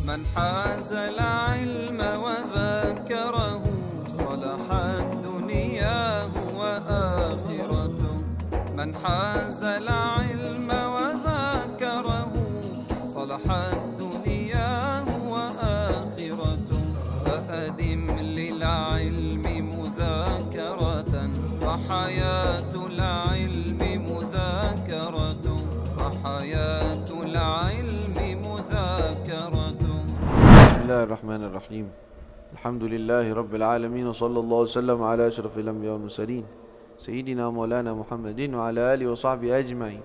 من حاز العلم وذاكره صلحت دنياه وآخرته من حاز العلم وذاكره صلحت دنياه وآخرته فأدم للعلم مذاكرة فحياة العلم مذاكرة فحياة العلم مذاكرة. بسم الله الرحمن الرحيم. الحمد لله رب العالمين وصلى الله وسلم على أشرف الأنبياء والمرسلين سيدنا مولانا محمد وعلى آله وصحبه أجمعين.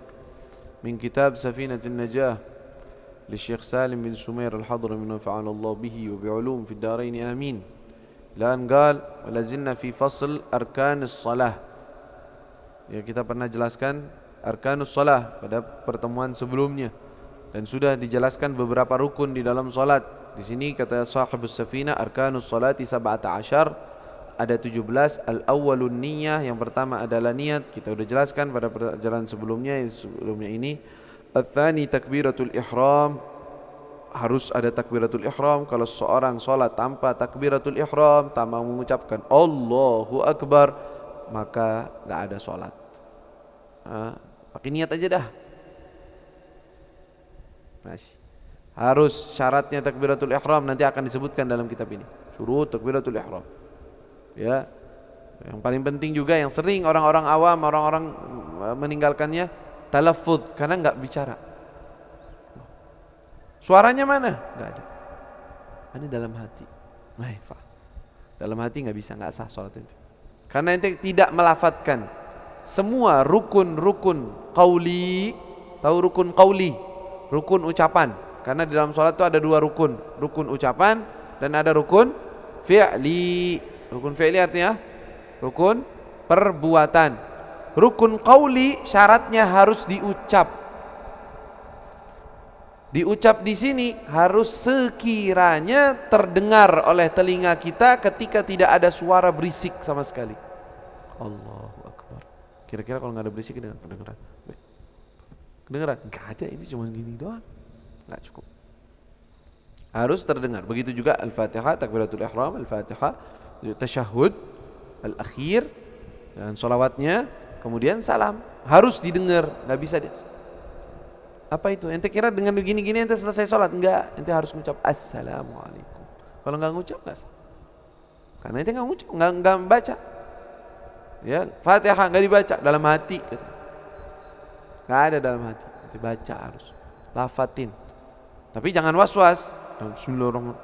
من كتاب سفينة النجاة للشيخ سالم بن سمير الحضرمي ونفعنا الله به وبعلوم في الدارين آمين. الآن قال ولازلنا في فصل أركان الصلاة. Ya, kita pernah jelaskan arkanus salah pada pertemuan sebelumnya dan sudah dijelaskan beberapa rukun di dalam salat. Di sini kata sahibus safina arkanus salati 17, ada 17. Al-awwalun niyyah, yang pertama adalah niat. Kita sudah jelaskan pada pelajaran sebelumnya ini. Al-thani takbiratul ihram, harus ada takbiratul ihram. Kalau seorang salat tanpa takbiratul ihram, tanpa mengucapkan Allahu akbar, maka enggak ada salat. Pakai niat aja dah. Masih. Harus syaratnya takbiratul ihram, nanti akan disebutkan dalam kitab ini. Syurut takbiratul ihram. Ya. Yang paling penting juga yang sering orang-orang awam, orang-orang meninggalkannya, talaffuz, karena enggak bicara. Suaranya mana? Enggak ada. Ini dalam hati. Dalam hati enggak bisa, enggak sah salat itu. Karena ente tidak melafatkan semua rukun-rukun qauli. Tahu rukun qauli? Rukun ucapan. Karena di dalam salat itu ada dua rukun, rukun ucapan dan ada rukun fi'li. Rukun fi'li artinya rukun perbuatan. Rukun qauli syaratnya harus diucap. Diucap di sini harus sekiranya terdengar oleh telinga kita ketika tidak ada suara berisik sama sekali. Allahu akbar. Kira-kira kalau nggak ada berisik kedengeran? Kedengeran? Nggak ada, ini cuma gini doang. Nggak cukup. Harus terdengar. Begitu juga Al-Fatihah, takbiratul ihram, Al-Fatihah, tasyahud, Al-akhir, dan sholawatnya, kemudian salam. Harus didengar, nggak bisa dia. Apa itu? Ente kira dengan begini-gini ente selesai sholat? Enggak, ente harus ngucap Assalamualaikum. Kalau nggak ngucap nggak sah. Karena ente nggak ngucap, nggak baca. Ya, Fatihah nggak dibaca dalam hati. Nggak ada dalam hati. Ente baca harus, lafatin. Tapi jangan was-was. Bismillahirrahmanirrahim.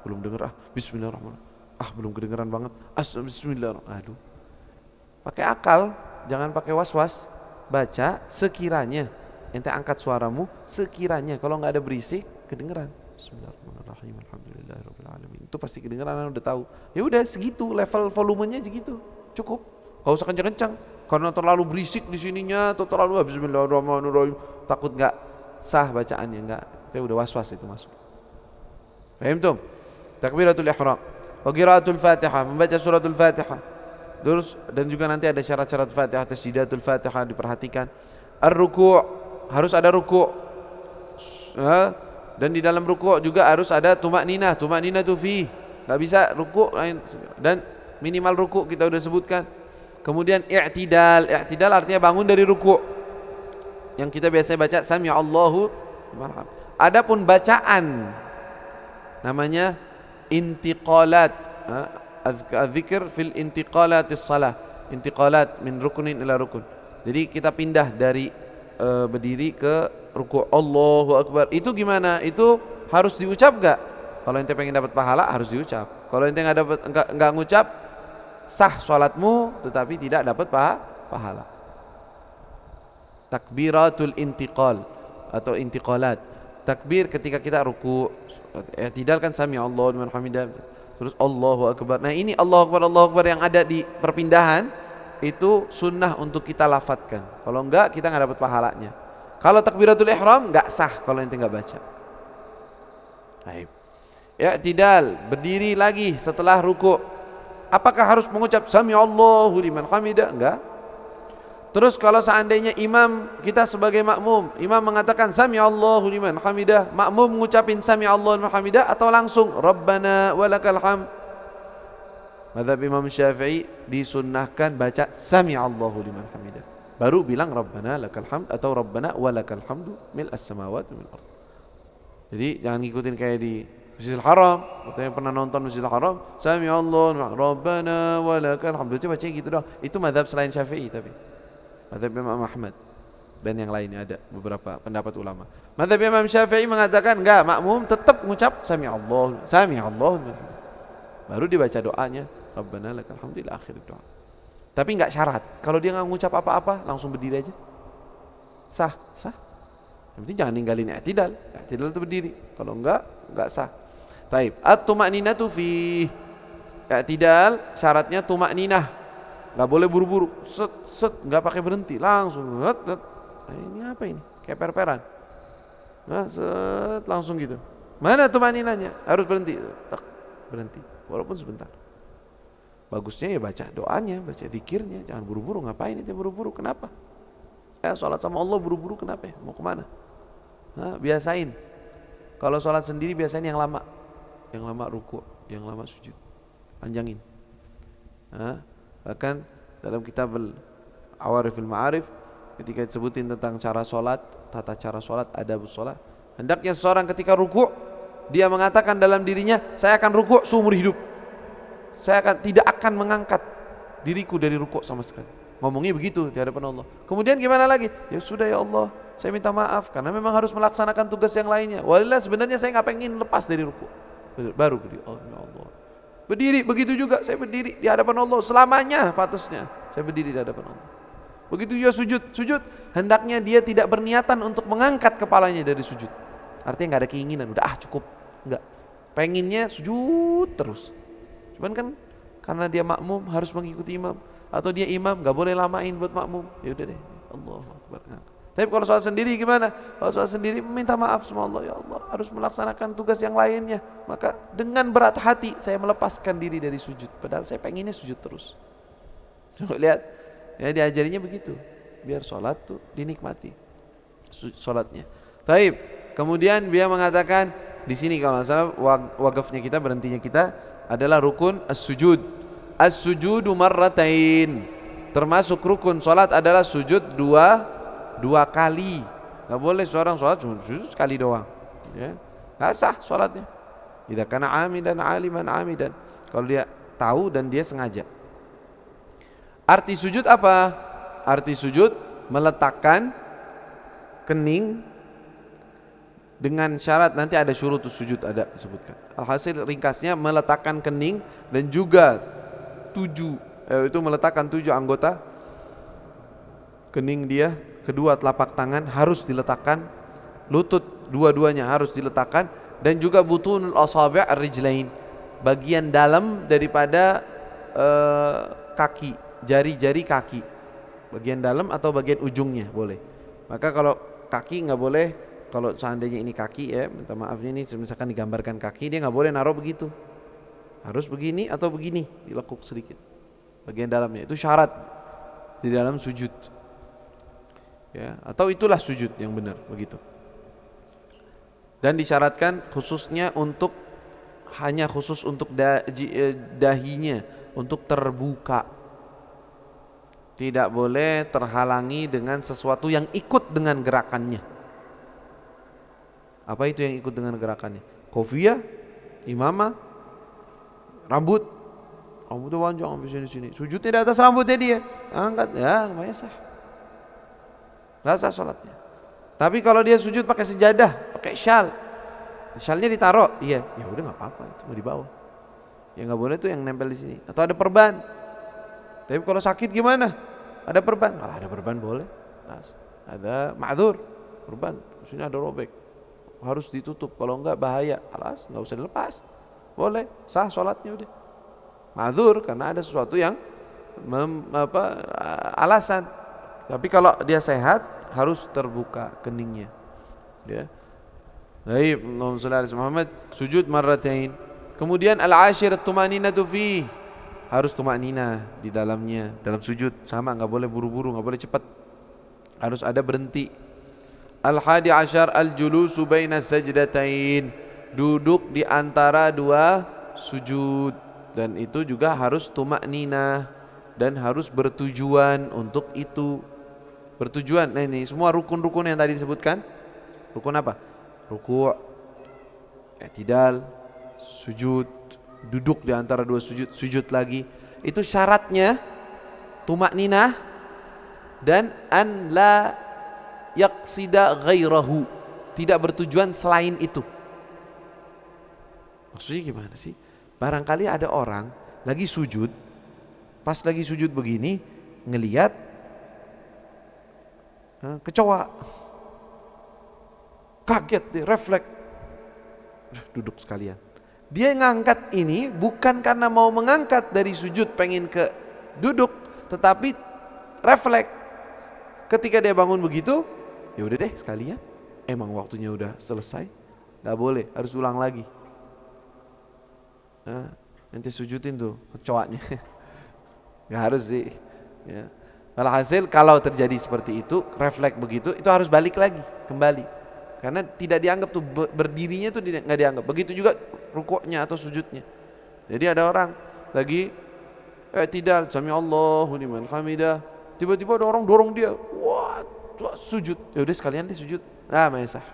Belum dengar Bismillahirrahmanirrahim. Belum kedengeran banget. Bismillahirrahmanirrahim. Aduh. Pakai akal, jangan pakai was-was. Baca sekiranya. Ente angkat suaramu sekiranya, kalau nggak ada berisik kedengeran. Bismillahirrahmanirrahim. Alhamdulillahirabbil alamin. Itu pasti kedengeran, udah tahu. Ya udah segitu, level volumenya segitu. Cukup. Enggak usah kencang-kencang. Karena terlalu berisik di sininya atau terlalu Bismillahirrahmanirrahim, takut nggak sah bacaannya, enggak. Kita udah was-was itu masuk. Paham tuh? Takbiratul ihram. Wa qiraatul Fatihah, membaca suratul Fatihah. Terus dan juga nanti ada syarat-syarat Fatihah, tasdidatul Fatihah diperhatikan. Ar-ruku', harus ada ruku'. Dan di dalam ruku' juga harus ada tumakninah. Tumakninah itu fi. Enggak bisa ruku' lain, dan minimal ruku' kita sudah sebutkan. Kemudian i'tidal. I'tidal artinya bangun dari ruku'. Yang kita biasa baca sami Allahu liman hamid. Adapun bacaan namanya intiqalat. Az-zikr fil intiqalatis shalah. Intiqalat min rukunin ila rukun. Jadi kita pindah dari berdiri ke ruku'. Allahu akbar. Itu gimana? Itu harus diucap enggak? Kalau ente pengen dapat pahala harus diucap. Kalau ente enggak ngucap, sah salatmu tetapi tidak dapat pahala. Takbiratul intiqal atau intiqalat. Takbir ketika kita ruku'. I'tidal kan sami Allahu liman hamidah. Terus Allahu akbar. Nah, ini Allahu akbar yang ada di perpindahan itu sunnah untuk kita lafadzkan. Kalau enggak kita enggak dapat pahalanya. Kalau takbiratul ihram enggak sah kalau ente enggak baca. Baik. I'tidal, berdiri lagi setelah ruku'. Apakah harus mengucap sami Allahu liman hamidah? Enggak. Terus kalau seandainya imam, kita sebagai makmum, imam mengatakan sami Allahu liman hamidah, makmum ngucapin sami Allahu liman hamidah atau langsung Rabbana walakal hamd. Mazhab Imam Syafi'i disunnahkan baca sami Allahu liman hamidah, baru bilang Rabbana lakal hamd atau Rabbana walakal hamdu mil'as samawati wal ardh. Jadi jangan ngikutin kayak di Masjidil Haram. Katanya pernah nonton Masjidil Haram, sami Allahu Rabbana walakal hamdu, baca gitu dong. Itu mazhab selain Syafi'i, tapi mazhab Imam Ahmad dan yang lainnya ada beberapa pendapat ulama. Mazhab Imam Syafi'i mengatakan enggak, makmum tetap mengucap sami Allah, baru dibaca doanya Rabbana lakal hamdu ila akhir doa. Tapi enggak syarat. Kalau dia enggak mengucap apa-apa, langsung berdiri aja. Sah. Yang penting jangan ninggalin i'tidal. I'tidal itu berdiri. Kalau enggak sah. Taib. At-tuma'ninatu fi i'tidal, syaratnya tuma'ninah. Enggak boleh buru-buru. Set, enggak pakai berhenti, langsung set. Nah, ini apa ini? Kayak per-peran. Nah, set, langsung gitu. Mana tuma'ninahnya? Harus berhenti. Tak, berhenti. Walaupun sebentar. Bagusnya ya baca doanya, baca zikirnya, jangan buru-buru. Ngapain itu buru-buru? Kenapa? Sholat sama Allah buru-buru kenapa ya? Mau kemana? Nah, biasain. Kalau sholat sendiri biasain yang lama ruku', yang lama sujud, panjangin. Nah, bahkan dalam kitab Awarifil Ma'arif ketika disebutin tentang cara sholat, tata cara sholat, adabus sholat, hendaknya seseorang ketika ruku' dia mengatakan dalam dirinya, saya akan ruku' seumur hidup. Saya tidak akan mengangkat diriku dari rukuk sama sekali. Ngomongnya begitu di hadapan Allah. Kemudian gimana lagi? Ya sudah ya Allah, saya minta maaf karena memang harus melaksanakan tugas yang lainnya. Walillah sebenarnya saya nggak pengen lepas dari rukuk. Baru berdiri. Oh ya Allah. Berdiri begitu juga, saya berdiri di hadapan Allah selamanya patutnya. Saya berdiri di hadapan Allah. Begitu dia sujud, hendaknya dia tidak berniatan untuk mengangkat kepalanya dari sujud. Artinya nggak ada keinginan, udah cukup, nggak. Pengennya sujud terus. Cuman kan karena dia makmum harus mengikuti imam, atau dia imam nggak boleh lamain buat makmum. Ya udah deh, Allahu Akbar. Tapi kalau sholat sendiri gimana? Kalau sholat sendiri minta maaf sama Allah, ya Allah harus melaksanakan tugas yang lainnya. Maka dengan berat hati saya melepaskan diri dari sujud. Padahal saya pengennya sujud terus. Coba lihat, ya diajarinya begitu, biar sholat tuh dinikmati sholatnya. Taib. Kemudian dia mengatakan di sini kalau nggak salah wakafnya kita, berhentinya kita adalah rukun as-sujud. As-sujudu marratain. Termasuk rukun salat adalah sujud dua kali. Enggak boleh seorang salat cuma sujud sekali doang. Ya. Enggak sah salatnya. Idza kana amidan aliman amidan. Kalau dia tahu dan dia sengaja. Arti sujud apa? Arti sujud meletakkan kening dengan syarat, nanti ada syurutus sujud ada disebutkan. Alhasil ringkasnya meletakkan kening dan juga itu meletakkan 7 anggota kening dia, kedua telapak tangan harus diletakkan, lutut dua-duanya harus diletakkan, dan juga butunul asabi' ar-rijlain, bagian dalam daripada kaki, jari-jari kaki, bagian dalam atau bagian ujungnya boleh. Maka kalau kaki nggak boleh. Kalau seandainya ini kaki, ya minta maaf, ini misalkan digambarkan kaki, dia nggak boleh naruh begitu, harus begini atau begini, dilekuk sedikit bagian dalamnya. Itu syarat di dalam sujud, ya, atau itulah sujud yang benar begitu. Dan disyaratkan khususnya untuk hanya khusus untuk dahinya, untuk terbuka, tidak boleh terhalangi dengan sesuatu yang ikut dengan gerakannya. Apa itu yang ikut dengan gerakannya? Kofiyah, imamah, rambutnya panjang sampai sini. Sujudnya di atas rambutnya dia, angkat, ya nggak sah. Nggak sah sholatnya. Tapi kalau dia sujud pakai sejadah, pakai syalnya ditaruh, iya, ya udah nggak apa-apa, itu mau dibawa. Yang nggak boleh tuh yang nempel di sini. Atau ada perban. Tapi kalau sakit gimana? Ada perban? Kalau ada perban boleh. Ada ma'dzur, perban, sini ada robek. Harus ditutup, kalau enggak bahaya. Alas, enggak usah dilepas. Boleh, sah sholatnya udah. Ma'dzur karena ada sesuatu yang alasan. Tapi kalau dia sehat harus terbuka keningnya. Ya. Baik, Allahumma shalli ala Muhammad. Sujud marratain. Kemudian al-ashir at-tumaninatu fi. harus tumaknina di dalamnya. Dalam sujud sama, nggak boleh buru-buru, nggak boleh cepat, harus ada berhenti. Al-hadi asyar al-julusu baina sajdatain, duduk di antara dua sujud, dan itu juga harus tumaknina dan harus bertujuan untuk itu. Bertujuan, nah ini semua rukun-rukun yang tadi disebutkan. Rukun apa? Ruku', i'tidal, sujud, duduk di antara dua sujud, sujud lagi. Itu syaratnya tumakninah dan an la yaqsida ghairahu, tidak bertujuan selain itu. Maksudnya gimana sih? Barangkali ada orang lagi sujud, pas lagi sujud begini ngelihat kecoa, kaget dia, refleks, duduk sekalian. Dia ngangkat ini bukan karena mau mengangkat dari sujud pengen ke duduk, tetapi refleks. Ketika dia bangun begitu, ya udah deh sekalian. Emang waktunya udah selesai, nggak boleh, harus ulang lagi. Nah, nanti sujudin tuh kecoanya. Nggak harus sih. Ya. Alhasil kalau terjadi seperti itu, refleks begitu, itu harus balik lagi, kembali. Karena tidak dianggap tuh berdirinya tuh nggak dianggap. Begitu juga rukuknya atau sujudnya. Jadi ada orang lagi i'tidal, sami Allahu liman hamidah, tiba-tiba ada orang dorong dia, wah sujud. Ya udah sekalian deh sujud. Nah, maesah.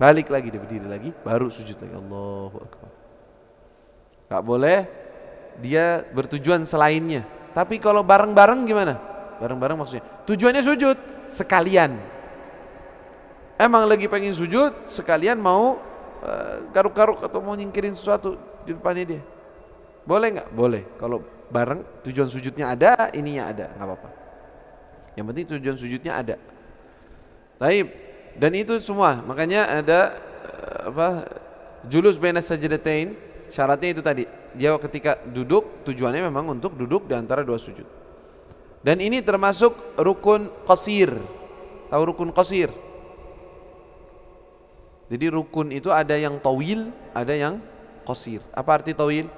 Balik lagi, dia berdiri lagi, baru sujud lagi. Allahu akbar. Gak boleh dia bertujuan selainnya. Tapi kalau bareng-bareng gimana? Bareng-bareng maksudnya tujuannya sujud sekalian. Emang lagi pengen sujud, sekalian mau garuk-garuk atau mau nyingkirin sesuatu di depannya dia. Boleh nggak? Boleh. Kalau bareng tujuan sujudnya ada, ininya ada, nggak apa-apa. Yang penting tujuan sujudnya ada. Baik. Dan itu semua. Makanya ada julus baina sajdatain. Syaratnya itu tadi. Dia ketika duduk, tujuannya memang untuk duduk di antara dua sujud. Dan ini termasuk rukun qasir. Tahu rukun qasir? Jadi rukun itu ada yang tawil, ada yang qasir. Apa arti tawil?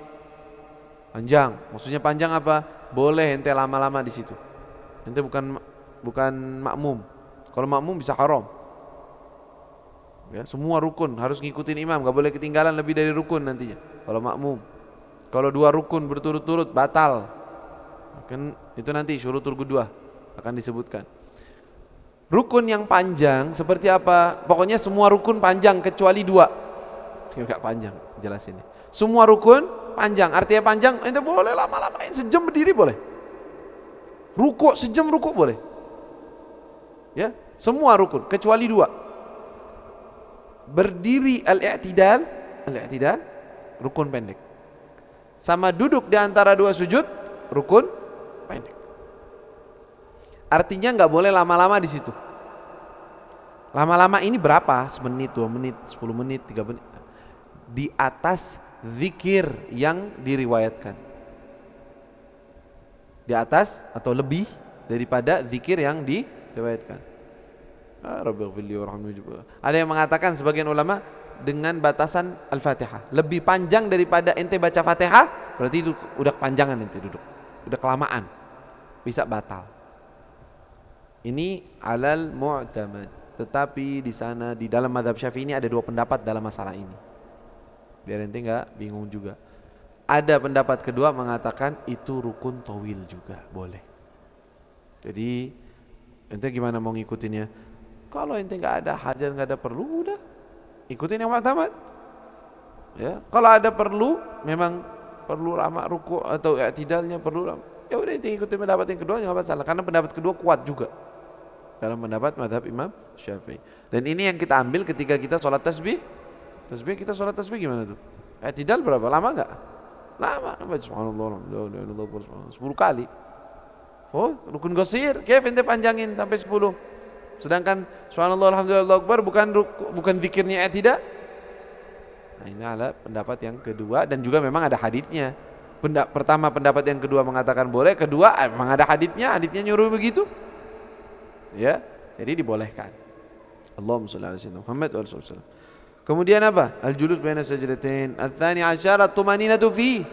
Panjang. Maksudnya panjang apa? Boleh ente lama-lama di situ. Ente bukan makmum. Kalau makmum bisa haram. Ya, semua rukun harus ngikutin imam, gak boleh ketinggalan lebih dari rukun nantinya. Kalau makmum, kalau dua rukun berturut-turut batal. Kan itu nanti syurutul kedua akan disebutkan. Rukun yang panjang seperti apa? Pokoknya semua rukun panjang kecuali dua. Enggak panjang, jelasin. Semua rukun panjang, artinya panjang. Ente boleh lama-lamain, sejam berdiri boleh. Rukuk sejam rukuk boleh. Ya, semua rukun kecuali dua. Berdiri al-i'tidal rukun pendek. Sama duduk di antara dua sujud rukun pendek. Artinya nggak boleh lama-lama di situ. Lama-lama ini berapa? Semenit, 2 menit, 10 menit, 3 menit. Di atas zikir yang diriwayatkan. Di atas atau lebih daripada zikir yang diriwayatkan. Ada yang mengatakan sebagian ulama dengan batasan Al-Fatihah. Lebih panjang daripada ente baca Fatihah, berarti itu udah kepanjangan ente duduk. Udah kelamaan. Bisa batal. Ini alal mu'tamad. Tetapi di sana di dalam mazhab Syafi'i ini ada dua pendapat dalam masalah ini. Biar ente enggak bingung juga. Ada pendapat kedua mengatakan itu rukun tawil juga boleh. Jadi ente gimana mau ngikutinnya? Kalau ente nggak ada hajat, nggak ada perlu, udah ikutin yang mu'tamad. Ya, kalau ada perlu, memang perlu lama ruku atau i'tidalnya perlu lama. Ya udah ente ikutin pendapat yang kedua, nggak masalah. Karena pendapat kedua kuat juga dalam pendapat mazhab Imam Syafi'i. Dan ini yang kita ambil ketika kita sholat tasbih. Tasbih kita sholat tasbih gimana tuh? I'tidal berapa? Lama nggak? Lama. Subhanallah, 10 kali. Oh, rukun qasir, kayak ente panjangin sampai 10. Sedangkan subhanallah alhamdulillah akbar bukan zikirnya i'tidal. Nah, ini adalah pendapat yang kedua dan juga memang ada hadisnya. Pertama pendapat yang kedua mengatakan boleh, kedua memang ada hadisnya nyuruh begitu. Ya, jadi dibolehkan. Allahumma shalli ala sayyidina Muhammad wa alihi wasallam. Kemudian apa? Al-julus baina sajdatain. Ats-tsani 'asyara tumaninatu fi.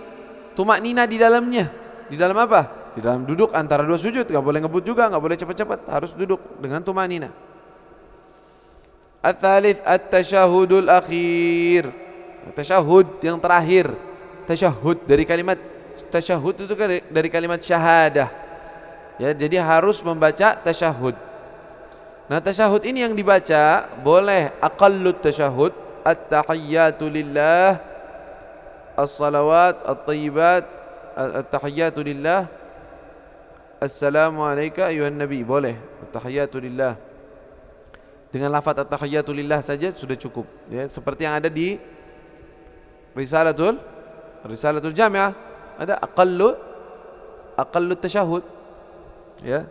tumak nina di dalamnya. Di dalam apa? Di dalam duduk antara dua sujud, nggak boleh ngebut juga, nggak boleh cepat-cepat, harus duduk dengan tumak nina. Ats-tsalits at-tasyahudul akhir. Tasyahud yang terakhir. Tasyahud dari kalimat tasyahud itu dari kalimat syahadah. Ya, jadi harus membaca tasyahud. Nah, tasyahud ini yang dibaca boleh aqallut tasyahud, at-tahiyyatu lillah, as-salawat, at-thayyibat, at-tahiyyatu lillah, assalamu alayka ayuhan nabi, boleh at-tahiyyatu lillah. Dengan lafaz at-tahiyyatu lillah saja sudah cukup, ya, seperti yang ada di Risalatul Jami'ah, ada aqallut tasyahud, ya.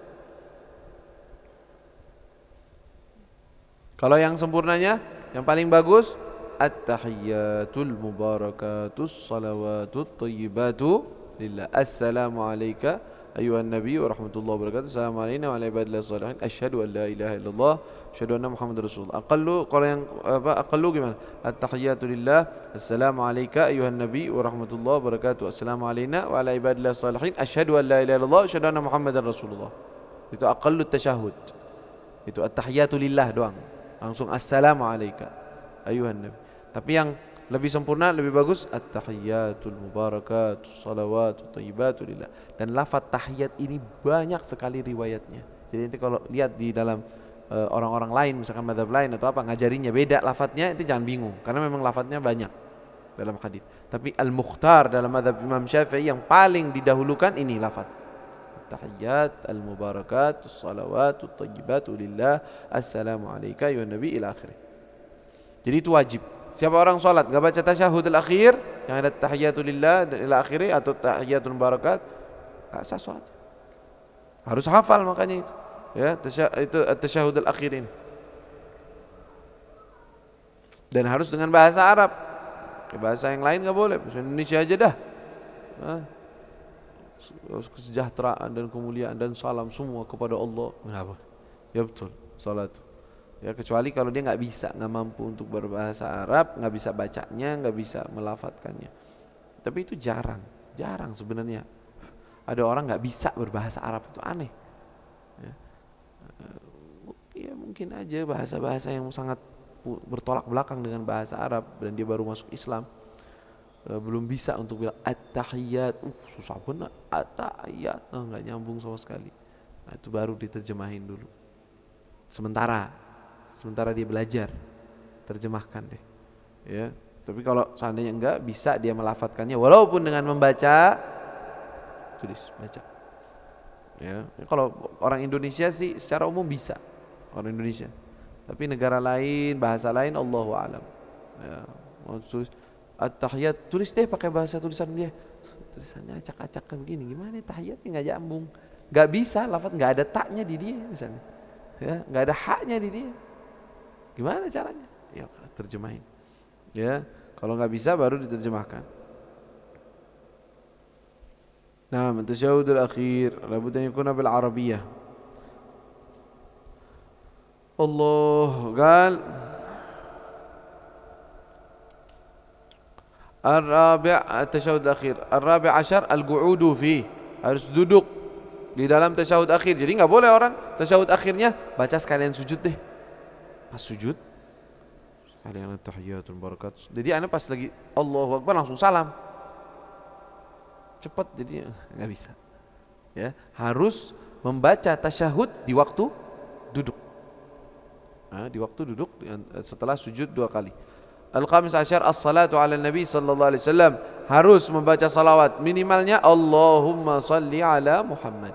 Kalau yang sempurnanya, yang paling bagus at-tahiyyatul mubarakatus salawatut thayyibatu lillah, assalamu alayka ayuhan nabi wa rahmatullahi wa barakatuh, assalamu alayna wa ala ibadillah shalihin, asyhadu an la ilaha illallah, asyhadu anna muhammadar rasulullah. Kalau yang aqallu gimana? At-tahiyyatu lillah, assalamu alayka ayuhan nabi wa rahmatullahi wa barakatuh, assalamu alayna wa ala ibadillah shalihin, asyhadu an la ilaha illallah, asyhadu anna muhammadar rasulullah. Itu aqallut tasyahud. Itu at-tahiyyatu lillah doang. Langsung assalamu alayka ayuhan nabi. Tapi yang lebih sempurna, lebih bagus at-tahiyyatul mubarakatus salawatut thayyibatu lillah. Dan lafaz tahiyat ini banyak sekali riwayatnya. Jadi nanti kalau lihat di dalam orang-orang lain, misalkan mazhab lain atau apa, ngajarinya beda lafadznya, itu jangan bingung karena memang lafadznya banyak dalam hadis. Tapi al-mukhtar dalam mazhab Imam Syafi'i yang paling didahulukan ini lafaz tahiyyat al-mubarakat as-salawat at-tayyibatu lillah, assalamu alayka ya nabi ila akhirih. Jadi itu wajib. Siapa orang salat enggak baca tasyahud al-akhir yang ada tahiyyatu lillah ila akhirih atau tahiyyatul mubarakat, enggak sah salat. Harus hafal makanya itu. Ya, itu at-tasyahud al-akhir ini. Dan harus dengan bahasa Arab. Bahasa yang lain enggak boleh, bahasa Indonesia aja dah. Kesejahteraan dan kemuliaan dan salam semua kepada Allah. Kenapa? Ya betul, salat. Ya kecuali kalau dia nggak bisa, nggak mampu untuk berbahasa Arab, nggak bisa bacanya, nggak bisa melafatkannya. Tapi itu jarang sebenarnya. Ada orang nggak bisa berbahasa Arab, itu aneh. Ya mungkin aja bahasa-bahasa yang sangat bertolak belakang dengan bahasa Arab dan dia baru masuk Islam. Belum bisa untuk bilang at-tahiyyat, susah benar at-tahiyyat, nggak nyambung sama sekali. Nah, itu baru diterjemahin dulu. Sementara dia belajar, terjemahkan deh. Ya, tapi kalau seandainya enggak bisa dia melafatkannya, walaupun dengan membaca, tulis, baca. Ya, kalau orang Indonesia sih secara umum bisa, orang Indonesia. Tapi negara lain, bahasa lain, Allahu a'lam. Ya, mau tulis at-tahiyyat, tulis deh pakai bahasa tulisan dia. Tulisannya acak-acak kayak begini. Gimana tahiyatnya enggak nyambung. Enggak bisa, lafaz enggak ada taknya di dia misalnya. Ya, enggak ada haknya di dia. Gimana caranya? Ya, terjemahin. Ya, kalau enggak bisa baru diterjemahkan. Nah, tasyahudul akhir labud an yakuna bil arabiyyah. Allah qal Ar-rabi' at-tasyahud akhir. Ar-rabi' asyar al-qu'udu fi. Harus duduk di dalam tasyahud akhir. Jadi enggak boleh orang tasyahud akhirnya baca sekalian sujud deh. Pas sujud sekalian tahiyyatul barakat. Jadi ana pas lagi Allahu Akbar langsung salam. Cepat jadi enggak bisa. Ya, harus membaca tasyahud di waktu duduk. Nah, di waktu duduk setelah sujud 2 kali. Al-khamis asyar as-salatu ala nabi sallallahu alaihi wasallam, harus membaca salawat minimalnya Allahumma salli ala Muhammad.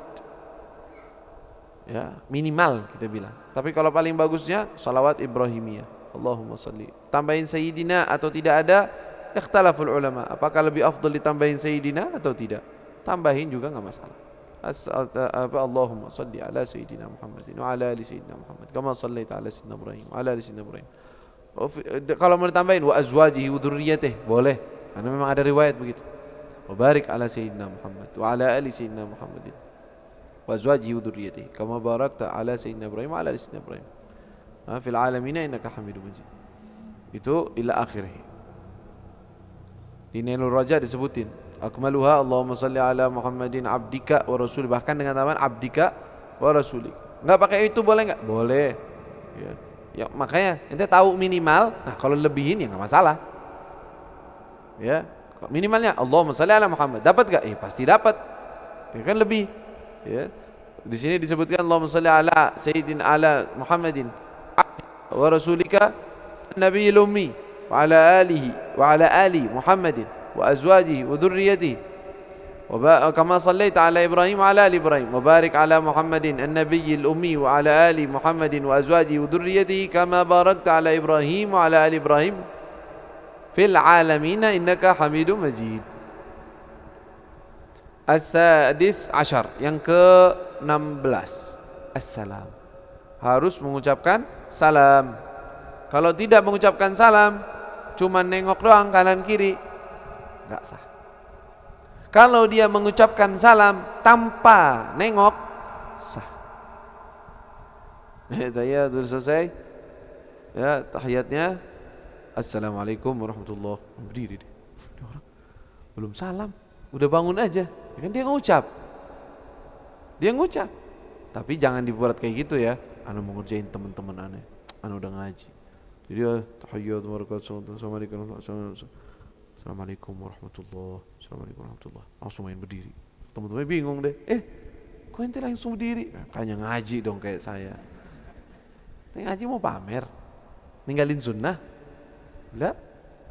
Ya, minimal kita bilang. Tapi kalau paling bagusnya salawat Ibrahimiyah. Allahumma salli. Tambahin sayyidina atau tidak ada, ikhtalaful ulama. Apakah lebih afdal ditambahin sayyidina atau tidak? Tambahin juga enggak masalah. Allahumma salli ala sayyidina Muhammadin wa ala ali sayyidina Muhammad kama sallaita ala sayyidina Ibrahim wa ala ali sayyidina Ibrahim. Kalau mau ditambahin wa azwajihi wa dzurriyyatihi boleh, karena memang ada riwayat begitu. Wa barik ala sayyidina Muhammad wa ala ali sayyidina Muhammadin wa azwajihi wa dzurriyyatihi kama barakta ala sayyidina Ibrahim wa ala ali sayyidina Ibrahim fil alamin innaka Hamidum Majid. Itu ila akhirih. Di Nailur Raja disebutin akmaluha Allahumma salli ala Muhammadin abdika wa rasuli, bahkan dengan tambahan abdika wa rasuli. Enggak pakai itu boleh enggak? Boleh. Ya, makanya ente tahu minimal. Nah, kalau lebihin ya enggak masalah. Ya, minimalnya Allahumma salli ala Muhammad. Dapat enggak? Pasti dapat. Ya kan lebih. Ya. Di sini disebutkan Allahumma salli ala sayyidina ala Muhammadin wa rasulika nabiyil ummi wa ala ali Muhammadin wa azwajihi wa dhurriyyatihi wa kama sallaita ala Ibrahim wa ala ali Ibrahim wa barik ala Muhammadin an-nabiyil ummi wa ala ali Muhammadin wa azwajihi wa dhurriyyatihi kama barakta ala Ibrahim wa ala ali Ibrahim fil alamin innaka Hamidum Majid. As-sadis ashar, yang ke-16, assalam. Harus mengucapkan salam. Kalau tidak mengucapkan salam, cuma nengok doang kanan kiri, enggak sah. Kalau dia mengucapkan salam tanpa nengok, sah. Tahiyat sudah selesai. Ya, tahiyatnya assalamualaikum warahmatullahi wabarakatuh. Berdiri deh. Orang belum salam, udah bangun aja. Ya kan dia ngucap. Dia ngucap. Tapi jangan dibuat kayak gitu ya. Ana mau ngerjain teman-teman aneh. Ana udah ngaji. Jadi tahiyat wabarakatuh. Assalamualaikum warahmatullahi wabarakatuh. Langsung main berdiri. Teman-teman bingung deh. Kok ente langsung berdiri? Kayaknya ngaji dong kayak saya. Ente ngaji mau pamer? Ninggalin sunnah? Lah,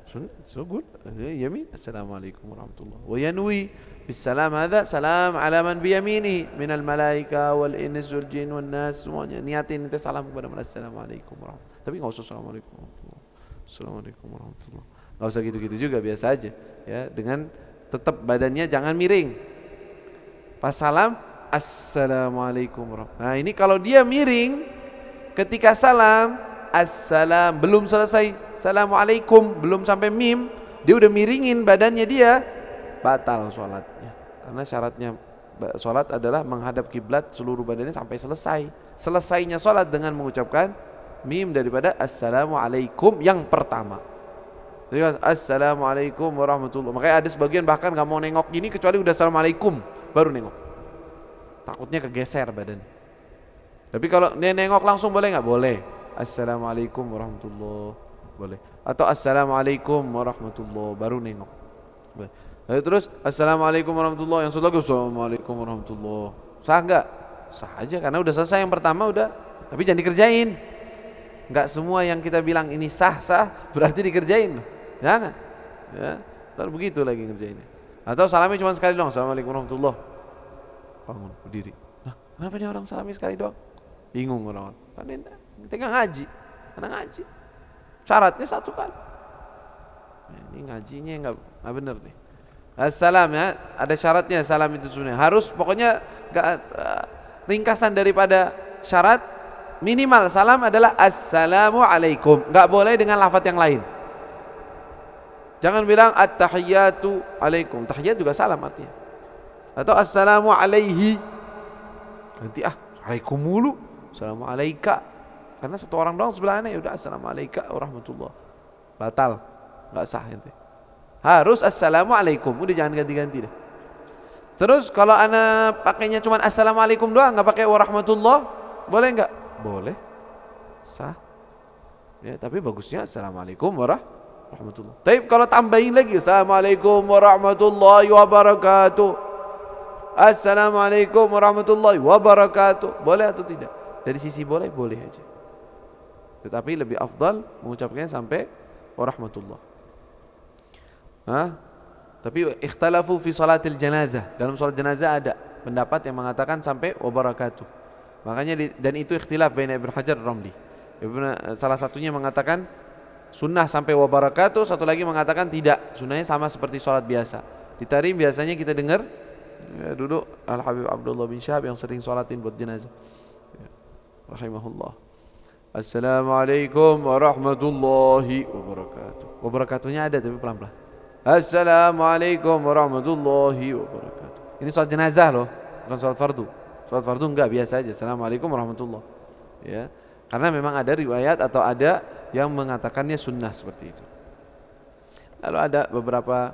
sunnah so good. Yamin. Assalamualaikum warahmatullahi wabarakatuh. Wa yanwi bisalam hadza salam ala man bi yaminihi minal malaika wal ins wal jin wan nas, semuanya niatin ente salam kepada mereka. Assalamualaikum warahmatullahi. Tapi enggak usah assalamualaikum warahmatullahi. Assalamualaikum warahmatullahi. Enggak usah gitu-gitu juga, biasa aja ya, dengan tetap badannya jangan miring. Pas salam assalamualaikum warahmatullahi. Nah, ini kalau dia miring ketika salam, assalam belum selesai assalamualaikum, belum sampai mim, dia udah miringin badannya, dia batal sholatnya. Karena syaratnya sholat adalah menghadap kiblat seluruh badannya sampai selesai. Selesainya sholat dengan mengucapkan mim daripada assalamualaikum yang pertama. Jadi assalamualaikum warahmatullahi. Makanya ada sebagian bahkan gak mau nengok gini kecuali udah assalamualaikum baru nengok. Takutnya kegeser badan. Tapi kalau dia nengok langsung boleh nggak? Boleh. Assalamualaikum warahmatullahi, boleh. Atau assalamualaikum warahmatullahi baru nengok. Boleh. Lalu terus assalamualaikum warahmatullahi, yang satu lagi assalamualaikum warahmatullahi. Sah nggak? Sah aja karena udah selesai yang pertama udah. Tapi jangan dikerjain. Nggak semua yang kita bilang ini sah berarti dikerjain. Jangan. Ya, ntar begitu lagi ngerjainnya. Atau salamnya cuma sekali doang. Assalamualaikum warahmatullahi. Bangun berdiri. Nah, kenapa dia orang salami sekali doang? Bingung orang. Kan ente nggak ngaji. Karena ngaji. Syaratnya satu kali. Nah, ini ngajinya nggak bener nih. Assalam ya, ada syaratnya salam itu sebenarnya. Harus pokoknya ringkasan daripada syarat minimal salam adalah assalamualaikum. Nggak boleh dengan lafaz yang lain. Jangan bilang at-tahiyyatu alaikum. Tahiyyat juga salam artinya. Atau assalamu alaihi. Nanti alaikum mulu. Assalamu alaika. Karena satu orang doang sebelahnya ya udah assalamu alaika warahmatullah. Batal. Enggak sah ente. Harus assalamualaikum. Udah jangan ganti-ganti deh. Terus kalau ana pakainya cuma assalamualaikum doang, enggak pakai warahmatullah, boleh enggak? Boleh. Sah. Ya, tapi bagusnya assalamualaikum warahmatullah. Tapi kalau tambahin lagi assalamualaikum warahmatullahi wabarakatuh. Assalamualaikum warahmatullahi wabarakatuh. Boleh atau tidak? Dari sisi boleh aja. Tetapi lebih afdal mengucapkannya sampai warahmatullah. Tapi ikhtalafu fi salatil janazah. Dalam salat jenazah ada pendapat yang mengatakan sampai wabarakatuh. Makanya dan itu ikhtilaf baina Ibnu Hajar Ramli. Salah satunya mengatakan sunnah sampai wabarakatuh, satu lagi mengatakan tidak, sunnahnya sama seperti salat biasa. Di tarim biasanya kita dengar ya, duduk Al-Habib Abdullah bin Syahab yang sering salatin buat jenazah ya, rahimahullah. Assalamualaikum warahmatullahi wabarakatuh. Wabarakatuhnya ada tapi pelan-pelan. Assalamualaikum warahmatullahi wabarakatuh. Ini salat jenazah loh, bukan salat fardu. Salat fardu enggak, biasa aja. Assalamualaikum warahmatullahi. Ya, karena memang ada riwayat atau ada yang mengatakannya sunnah seperti itu. Lalu ada beberapa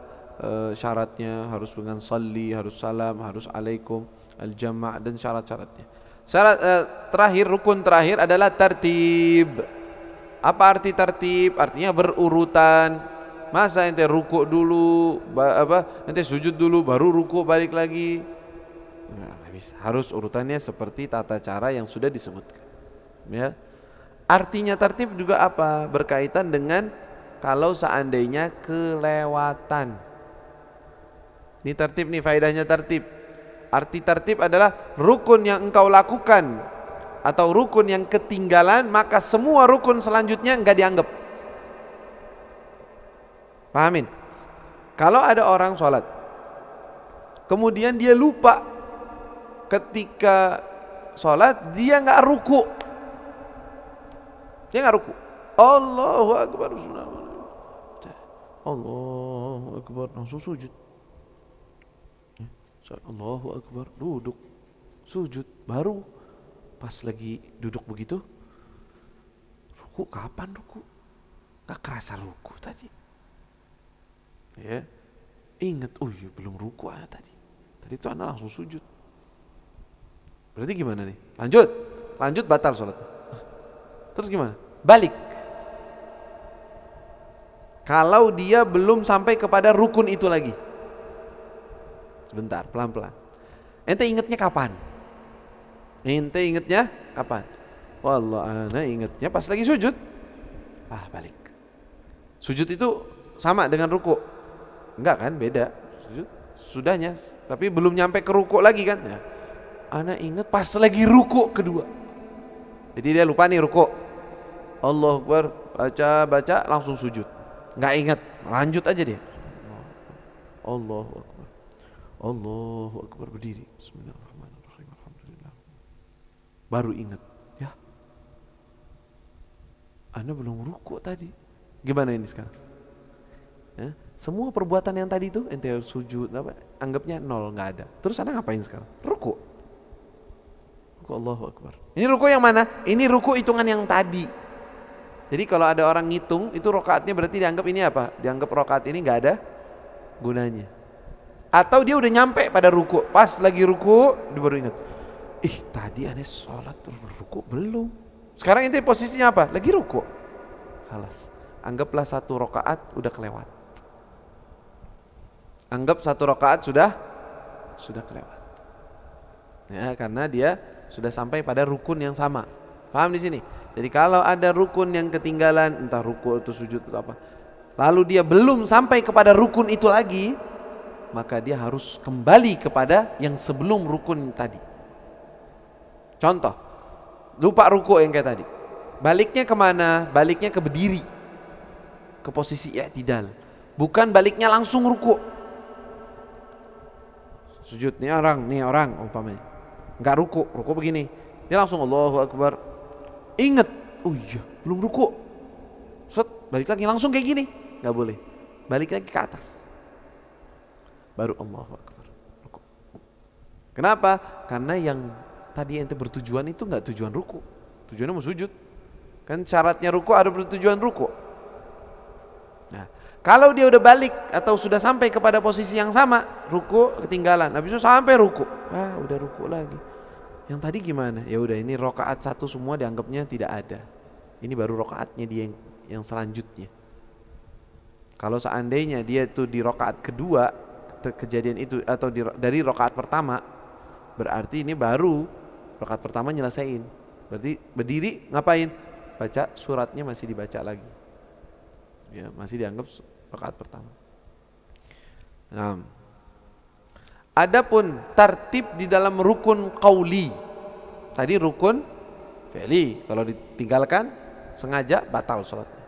syaratnya, harus dengan salli, harus salam, harus alaikum, al-jama' dan syarat-syaratnya. Syarat terakhir, rukun terakhir adalah tertib. Apa arti tertib? Artinya berurutan. Masa ente rukuk dulu, ente sujud dulu, baru rukuk balik lagi? Nggak bisa. Harus urutannya seperti tata cara yang sudah disebutkan. Ya. Artinya tertib juga apa? Berkaitan dengan kalau seandainya kelewatan. Ini tertib nih, faedahnya tertib. Arti tertib adalah rukun yang engkau lakukan atau rukun yang ketinggalan, maka semua rukun selanjutnya enggak dianggap. Pahamin? Kalau ada orang sholat, kemudian dia lupa ketika sholat, dia enggak ruku. Dia enggak ruku. Allahu Akbar. Allahu Akbar. Langsung sujud. Allahu Akbar. Duduk. Sujud. Baru pas lagi duduk begitu, ruku. Kapan ruku? Gak kerasa ruku tadi. Ya, ingat, oh iya belum ruku anak tadi. Tadi itu anak langsung sujud. Berarti gimana nih? Lanjut batal sholat. Terus gimana? Balik. Kalau dia belum sampai kepada rukun itu lagi. Sebentar, pelan-pelan. Ente ingetnya kapan? Ente ingetnya kapan? Wallah, ana ingetnya pas lagi sujud. Balik. Sujud itu sama dengan ruku? Enggak kan, beda. Sujud sudahnya, tapi belum nyampe ke ruku lagi kan? Ya. Ana inget pas lagi ruku kedua. Jadi dia lupa nih ruku. Allahu Akbar, baca langsung sujud. Enggak inget, lanjut aja dia. Allahu Akbar. Allahu Akbar, berdiri. Bismillahirrahmanirrahim. Alhamdulillah. Baru ingat, ya. Anda belum ruku tadi. Gimana ini sekarang? Ya? Semua perbuatan yang tadi itu ente sujud anggapnya nol, nggak ada. Terus Anda ngapain sekarang? Ruku. Allahu Akbar. Ini ruku yang mana? Ini ruku hitungan yang tadi. Jadi kalau ada orang ngitung itu rakaatnya berarti dianggap ini apa? Dianggap rakaat ini nggak ada gunanya. Atau dia udah nyampe pada ruku, pas lagi ruku dia baru ingat. Tadi aneh sholat terus ruku belum. Sekarang ini posisinya apa? Lagi ruku. Halas. Anggaplah satu rakaat udah kelewat. Anggap satu rakaat sudah kelewat. Ya, karena dia sudah sampai pada rukun yang sama. Paham di sini? Jadi kalau ada rukun yang ketinggalan, entah ruku atau sujud atau apa, lalu dia belum sampai kepada rukun itu lagi, maka dia harus kembali kepada yang sebelum rukun tadi. Contoh, lupa ruku yang kayak tadi. Baliknya kemana? Baliknya ke berdiri, ke posisi i'tidal. Bukan baliknya langsung ruku. Sujud nih orang umpamanya nggak ruku begini, dia langsung Allahu Akbar. Ingat, oh iya belum ruku. Balik lagi langsung kayak gini, nggak boleh. Balik lagi ke atas. Baru Allahu Akbar. Ruku. Kenapa? Karena yang tadi ente bertujuan itu nggak tujuan ruku, tujuannya mau sujud. Kan syaratnya ruku ada bertujuan ruku. Nah, kalau dia udah balik atau sudah sampai kepada posisi yang sama, ruku ketinggalan, habis itu sampai ruku, udah ruku lagi. Yang tadi gimana? Ya udah, ini rakaat satu semua dianggapnya tidak ada. Ini baru rakaatnya dia yang selanjutnya. Kalau seandainya dia itu di rakaat kedua kejadian itu atau dari rakaat pertama, berarti ini baru rakaat pertama nyelesain. Berarti berdiri ngapain? Baca suratnya masih dibaca lagi. Ya, masih dianggap rakaat pertama. Nah, adapun tertib di dalam rukun qauli. Tadi rukun fi'li, kalau ditinggalkan sengaja batal salatnya.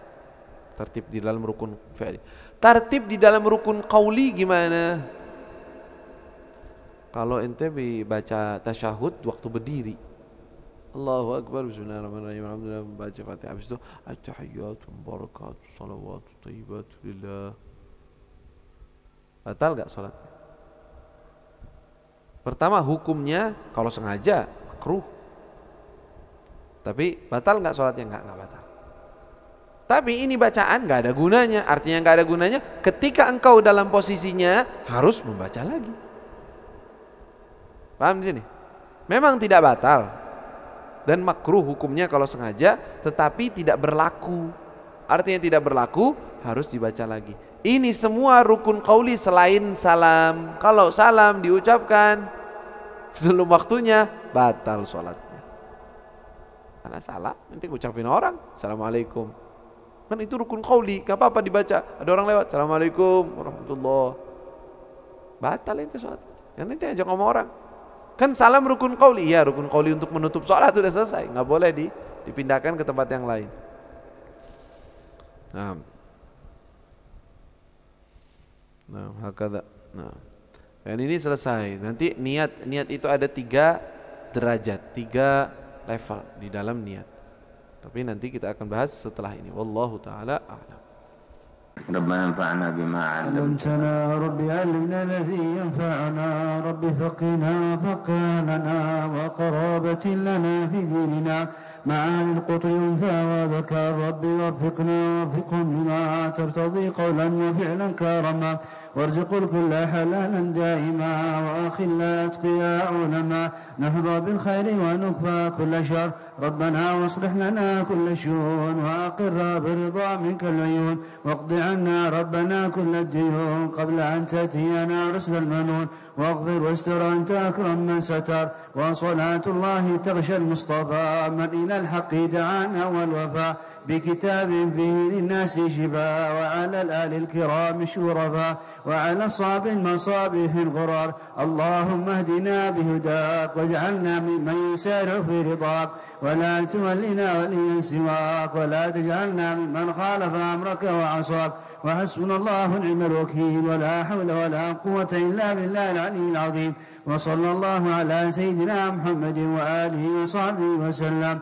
Tertib di dalam rukun fi'li. Tertib di dalam rukun qauli gimana? Kalau ente baca tasyahud waktu berdiri, Allahu Akbar, bismillahirrahmanirrahim, alhamdulillah, baca Fatihah, habis itu at-tahiyyatu barakatuh salawatu thayyibatu lillah. Batal enggak salatnya? Pertama, hukumnya kalau sengaja makruh. Tapi batal enggak salatnya? Enggak batal. Tapi ini bacaan nggak ada gunanya. Artinya nggak ada gunanya ketika engkau dalam posisinya harus membaca lagi. Paham di sini? Memang tidak batal dan makruh hukumnya kalau sengaja, tetapi tidak berlaku. Artinya tidak berlaku, harus dibaca lagi. Ini semua rukun qauli selain salam. Kalau salam diucapkan sebelum waktunya, batal sholatnya. Karena salah, nanti ucapin orang, assalamualaikum. Kan itu rukun qauli, gak apa-apa dibaca. Ada orang lewat, assalamualaikum warahmatullah. Batal itu sholat. Yang nanti aja ngomong orang. Kan salam rukun qauli, ya rukun qauli untuk menutup sholat sudah selesai. Gak boleh dipindahkan ke tempat yang lain. Nah, hakadha. Nah, dan ini selesai. Nanti niat itu ada 3 derajat, 3 level di dalam niat. Tapi nanti kita akan bahas setelah ini. Wallahu taala a'lam. ربنا انفعنا بما علمتنا رب علمنا الذي ينفعنا رب فقنا فقهنا وقرابة لنا في ديننا معاني القطر ينفع وذكر رب وفقنا وفقهم لما ترتضي قولا وفعلا كرما وارزق الكل حلالا دائما وأخل أتقياء علما نحظى بالخير ونكفى كل شر ربنا واصلح لنا كل شؤون وأقر برضا منك العيون واقض عنا ربنا كل الديون قبل أن تأتينا رسل المنون واغفر واستر أنت أكرم من ستر وصلاة الله تغشى المصطفى من إلى الحق دعانا والوفاء بكتاب فيه للناس شفاء وعلى الآل الكرام شرفاء وعلى صاب المصابيح الغرار اللهم اهدنا بهداك واجعلنا ممن يسارع في رضاك ولا تولنا وليا سواك ولا تجعلنا ممن خالف أمرك وعصاك وحسبنا الله ونعم الوكيل ولا حول ولا قوة إلا بالله العلي العظيم وصلى الله على سيدنا محمد وآله وصحبه وسلم